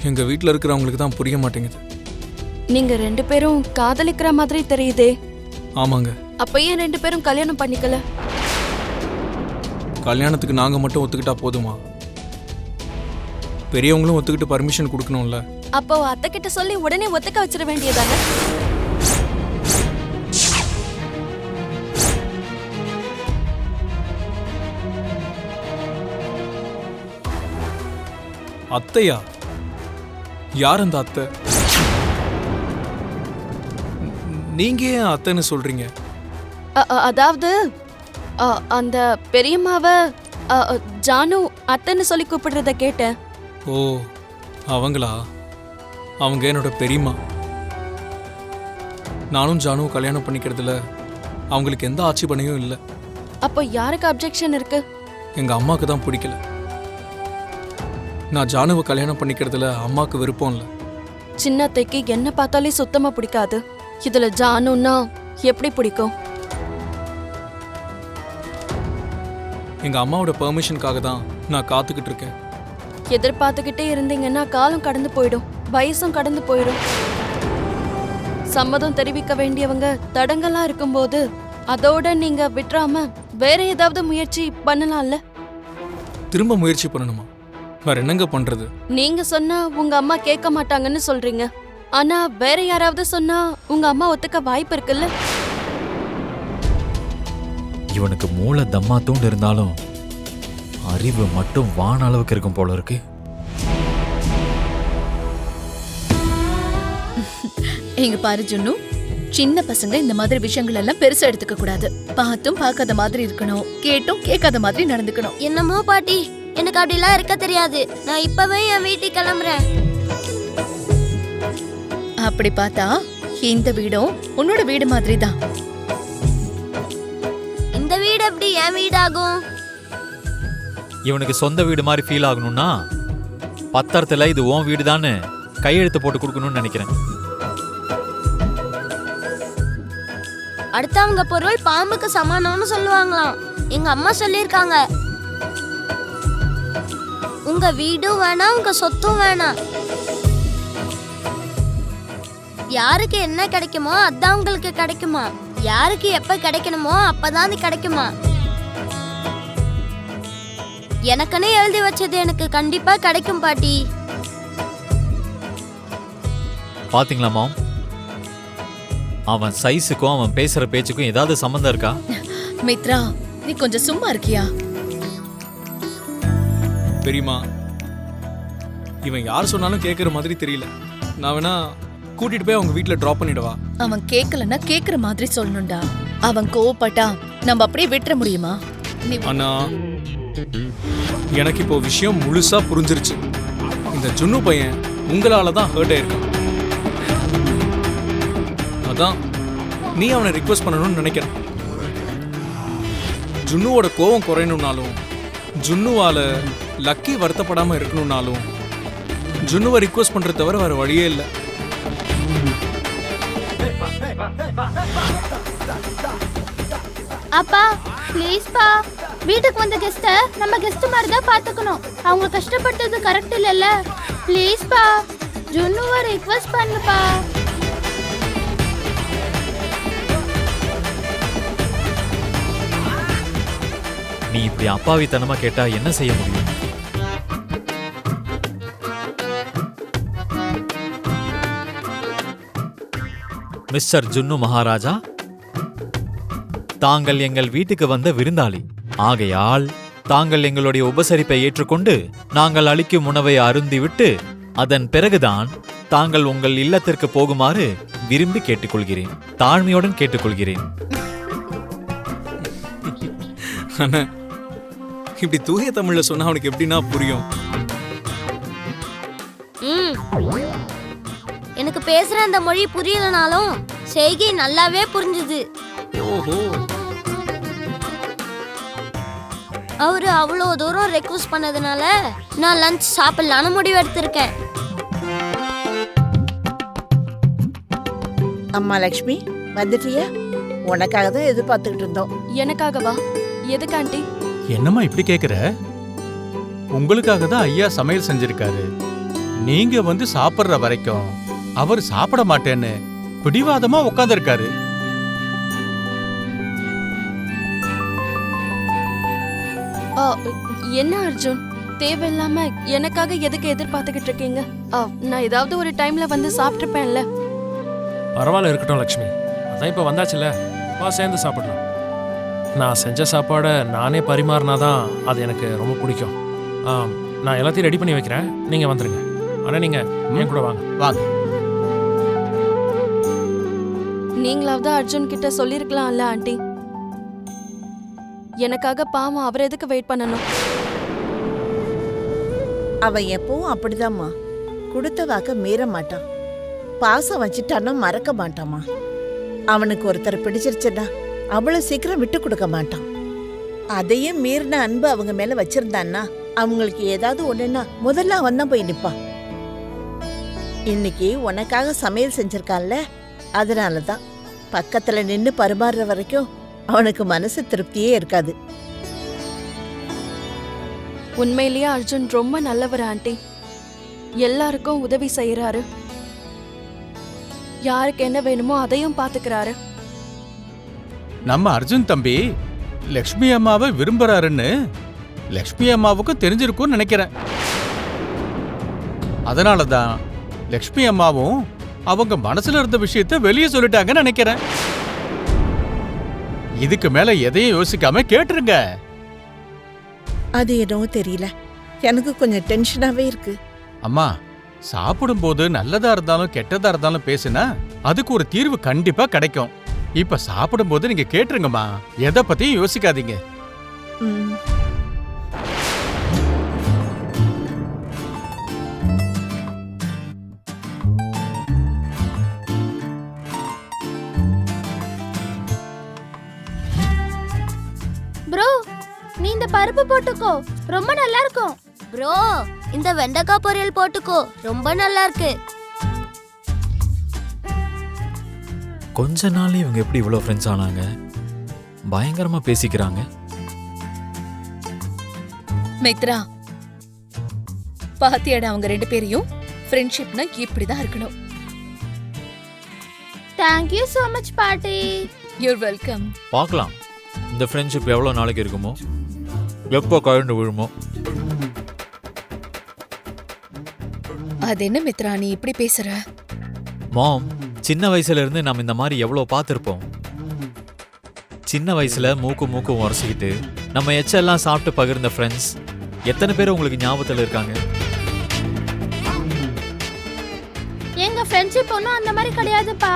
எங்க வீட்டில் இருக்கிறவங்களுக்கு தான் புரிய மாட்டேங்குது. நீங்க 2 பேரும் காதலிக்கிற மாதிரி தெரியுதே. ஆமாங்க. அப்ப ஏன் 2 பேரும் கல்யாணம் பண்ணிக்கல? கல்யாணத்துக்கு நாங்க மட்டும் ஒத்துக்கிட்டா போதுமா? பெரியவங்களும் ஒத்துக்கிட்டு பர்மிஷன் கொடுக்கணும்ல. அப்போ அத்தை கிட்ட சொல்லி உடனே ஒத்துக்க வச்சிட வேண்டியதானே? அத்தையா? யார் அந்த அத்தை? நீங்க ஏன் அத்தைன்னு சொல்றீங்க? அதாவது அந்த பெரியம்மாவ ஜானு அத்தைன்னு சொல்லி கூப்பிடுறத கேட்டேன். ஓ, அவங்களா? அவங்க என்னோட பெரியம்மா. நானும் ஜானுவும் கல்யாணம் பண்ணிக்கிறதுல அவங்களுக்கு எந்த ஆட்சேபனையும் இல்லை. அப்போ யாருக்கு அப்ஜெக்ஷன் இருக்கு? எங்க அம்மாவுக்கு தான் பிடிக்கல. நான் ஜானுவை கல்யாணம் பண்ணிக்கிறதுல அம்மாவுக்கு விருப்பம் இல்லை. சின்ன அத்தைக்கு என்ன பார்த்தாலே சுத்தமா பிடிக்காது. இதுல ஜானுன்னா எப்படி பிடிக்கும்? எங்க அம்மாவோட பெர்மிஷனுக்காக தான் நான் காத்துக்கிட்டு இருக்கேன். எதிர்பார்த்துக்கிட்டே இருந்தீங்கன்னா காலம் கடந்து போயிடும், வயசும் கடந்து போயிடும். சம்மதம் தெரிவிக்க வேண்டியவங்க தடங்கலா இருக்கும்போது அதோட நீங்க விட்டுறாம வேற ஏதாவது முயற்சி பண்ணலாம்ல. திரும்ப முயற்சி பண்ணணுமா? வேற என்னங்க பண்றது? நீங்க சொன்னா உங்க அம்மா கேட்க மாட்டாங்கன்னு சொல்றீங்க. ஆனா வேற யாராவது சொன்னா உங்க அம்மா ஒத்துக்க வாய்ப்பு இருக்குல்ல? இவனுக்கு மூளை தம்மா தூண்டு இருந்தாலும் அறிவு மட்டும் வான அளவுக்கு இருக்கும் போல இருக்கு. எங்க பாரு ஜுன்னு, சின்ன பசங்க இந்த மாதிரி விஷயங்கள் எல்லாம் பெருசா எடுத்துக்க கூடாது. பார்த்தும் பார்க்காத மாதிரி இருக்கணும், கேட்டும் கேட்காத மாதிரி நடந்துக்கணும். என்னமோ பாட்டி, எனக்கு அப்படிலாம் இருக்க தெரியாது. நான் இப்பவே என் வீட்டுக்கு கிளம்புறேன். அப்படி பார்த்தா இந்த வீடும் உன்னோட வீடு மாதிரி தான். இந்த வீடு எப்படி என் வீடாகும்? இவனுக்கு சொந்த வீடு மாதிரி ஃபீல் ஆகணும்னா பத்திரத்துல இது உன் வீடுதான்னு கையெழுத்து போட்டு கொடுக்கணும்னு நினைக்கிறேன். அடுத்தவங்க பொருள் பாம்புக்கு சமானம்னு சொல்லுவாங்களாம். எங்க அம்மா சொல்லியிருக்காங்க. உங்க வீடும் வேணாம், உங்க சொத்தும் வேணாம். யாருக்கு என்ன கிடைக்குமோ அதான் உங்களுக்கு கிடைக்குமா? யாருக்கு எப்ப கிடைக்கணுமோ அப்பதான் அது கிடைக்குமா? எனக்குன்னு எழுதி வச்சது எனக்கு கண்டிப்பா கிடைக்கும் பாட்டி. பாத்தீங்களா மாம், அவன் சைஸுக்கும் அவன் பேசுற பேச்சுக்கும் ஏதாவது சம்பந்தம் இருக்கா? மித்ரா, நீ கொஞ்சம் சும்மா இருக்கியா? பெரியம்மா, இவன் யார் சொன்னாலும் கேட்குற மாதிரி தெரியல. நான் வேணா கூட்டிட்டு போய் அவங்க வீட்டில் ட்ராப் பண்ணிடவா? அவன் கேட்கலன்னா கேட்குற மாதிரி சொல்லணும்டா. அவன் கோவப்பட்டா நம்ம அப்படியே விட்டுற முடியுமா? அண்ணா, எனக்கு இப்போ விஷயம் முழுசா புரிஞ்சிருச்சு. இந்த ஜுன்னு பையன் உங்களால தான் ஹர்ட் ஆயிருக்கான். அதான் நீ அவனை ரிக்வெஸ்ட் பண்ணணும்னு நினைக்கிறேன். ஜுன்னுவோட கோவம் குறையணும்னாலும், ஜுன்னுவால லக்கி வருத்தப்படாம இருக்கணும்னாலும் ஜுன்னுவை ரிக்வெஸ்ட் பண்றது தவிர வேற வழியே இல்லை. அப்பா ப்ளீஸ் பா, வீட்டுக்கு வந்த கெஸ்ட நம்ம கெஸ்ட் மாதிரி தான் பாத்துக்கணும். அவங்க கஷ்டப்பட்டது கரெக்ட் இல்லைல்ல? ப்ளீஸ் பா, ஜுன்னுவை ரிக்வெஸ்ட் பண்ணுப்பா. நீ இப்படி அப்பாவித்தனமா கேட்டா என்ன செய்ய முடியும்? மிஸ்டர் ஜுன்னு மகாராஜா, தாங்கள் எங்கள் வீட்டுக்கு வந்த விருந்தாளி. ஆகையால் தாங்கள் எங்களுடைய உபசரிப்பை ஏற்றுக்கொண்டு நாங்கள் அளிக்கும் உணவை அருந்திவிட்டு அதன் பிறகுதான் தாங்கள் உங்கள் இல்லத்திற்கு போகுமாறு விரும்பி கேட்டுக்கொள்கிறேன். தாழ்மையுடன் கேட்டுக்கொள்கிறேன். அண்ணா, இப்படி தூய தமிழ்ல சொன்னா அவனுக்கு எப்படின்னா புரியும்? எனக்கு பேசுற அந்த மொழி புரியலனாலும் செய்கை நல்லாவே புரிஞ்சுது. ஓஹோ, அவரு அவ்வளோ தூரம் ரெக்வெஸ்ட் பண்ணதுனால நான் லஞ்ச் சாப்பிடலான்னு முடிவு எடுத்திருக்கேன். அம்மா லக்ஷ்மி, வந்துட்டியா? உனக்காக தான் எதிர்பார்த்துக்கிட்டு இருந்தோம். எனக்காகவா? எதுக்கு ஆண்டி? என்னம்மா இப்படி கேக்குற? உங்களுக்காக தான் ஐயா சமையல் செஞ்சிருக்காரு. நீங்க வந்து சாப்பிடுற வரைக்கும் அவர் சாப்பிட மாட்டேன்னு பிடிவாதமா உட்கார்ந்திருக்காரு. ஆ, என்ன அர்ஜுன், தேவையில்லாம எனக்காக எதுக்கு எதிர்பார்த்துக்கிட்டு இருக்கீங்க? நான் ஏதாவது ஒரு டைம்ல வந்து சாப்பிட்டுருப்பேன்ல. பரவாயில்ல, இருக்கட்டும் லக்ஷ்மி. அதான் இப்போ வந்தாச்சுல, வா சேர்ந்து சாப்பிடலாம். நான் செஞ்ச சாப்பாடை நானே பரிமாறினாதான் அது எனக்கு ரொம்ப பிடிக்கும். நான் எல்லாத்தையும் ரெடி பண்ணி வைக்கிறேன், நீங்கள் வந்துடுங்க. ஆனால் நீங்கள் என் கூட வாங்க. வாங்க. நீங்களாவது அர்ஜுன் கிட்ட சொல்லிருக்கலாம்ல ஆண்டி. எனக்காக பாவம் அவர் எதுக்கு வெயிட் பண்ணணும்? அவன் எப்பவும் அப்படிதாம்மா. கொடுத்த வாக்க மீற மாட்டான். பாசம் வச்சுட்டான்னா மறக்க மாட்டாமா. அவனுக்கு ஒருத்தர் பிடிச்சிருச்சுன்னா அவ்வளவு சீக்கிரம் விட்டு கொடுக்க மாட்டான். அதையும் மீறின அன்பு அவங்க மேல வச்சிருந்தான்னா அவங்களுக்கு ஏதாவது ஒண்ணுன்னா முதல்ல அவன் தான் போய் நிப்பான். இன்னைக்கு உனக்காக சமையல் செஞ்சிருக்கான்ல, அதனாலதான் பக்கத்துல நின்னு பரிமாறுற வரைக்கும் அவனுக்கு மனசு திருப்தியே இருக்காது. உண்மையிலேயே அர்ஜுன் ரொம்ப நல்லவர் ஆண்டி. எல்லாருக்கும் உதவி செய்யறாரு. யாருக்கு என்ன வேணுமோ அதையும் பாத்துக்கிறாரு. நம்ம அர்ஜுன் தம்பி லக்ஷ்மி அம்மாவை விரும்புறாருன்னு லக்ஷ்மி அம்மாவுக்கும் தெரிஞ்சிருக்கும்னு நினைக்கிறேன். அதனாலதான் லக்ஷ்மி அம்மாவும் அவங்க மனசுல இருந்த விஷயத்த வெளியே சொல்லிட்டாங்கன்னு நினைக்கிறேன். இதுக்கு மேல எதையும் யோசிக்காம கேட்டுருங்க. அது என்னவோ தெரியல, எனக்கு கொஞ்சம் டென்ஷனாவே இருக்கு. அம்மா, சாப்பிடும்போது நல்லதா இருந்தாலும் கெட்டதா இருந்தாலும் பேசுனா அதுக்கு ஒரு தீர்வு கண்டிப்பா கிடைக்கும். இப்ப சாப்பிடும்போது நீங்க கேட்டுருங்கம்மா, எதை பத்தியும் யோசிக்காதீங்க. ம். ப்ரோ, நீ இந்த பருப்பு போட்டுக்கோ, ரொம்ப நல்லா இருக்கும். ப்ரோ, இந்த வெண்டைக்காய் பொரியல் போட்டுக்கோ, ரொம்ப நல்லா இருக்கு. கொஞ்ச நாள்ல இவங்க எப்படி இவ்வளோ ஃப்ரெண்ட்ஸ் ஆனாங்க? பயங்கரமா பேசிக்கிறாங்க. மித்ரா, பாத்தியாடா அவங்க ரெண்டு பேரையும்? ஃப்ரெண்ட்ஷிப்னா இப்படிதான் இருக்கணும். தேங்க் யூ so much பாட்டி. You're welcome. பார்க்கலாம் இந்த ஃப்ரெண்ட்ஷிப் எவ்வளோ நாளைக்கு இருக்குமோ, எப்போ கழண்டு விழுமோ. அது என்ன மித்ரா நீ இப்படி பேசுற? மாம், சின்ன வயசுல இருந்து நம்ம இந்த மாதிரி எவ்வளோ பார்த்துருப்போம். சின்ன வயசுல மூக்கும் உரசிக்கிட்டு நம்ம எச்செல்லாம் சாப்பிட்டு பகிர்ந்த ஃப்ரெண்ட்ஸ் எத்தனை பேர் உங்களுக்கு ஞாபகத்தில் இருக்காங்க? எங்க ஃப்ரெண்ட்ஷிப் ஒன்றும் அந்த மாதிரி கிடையாதுப்பா.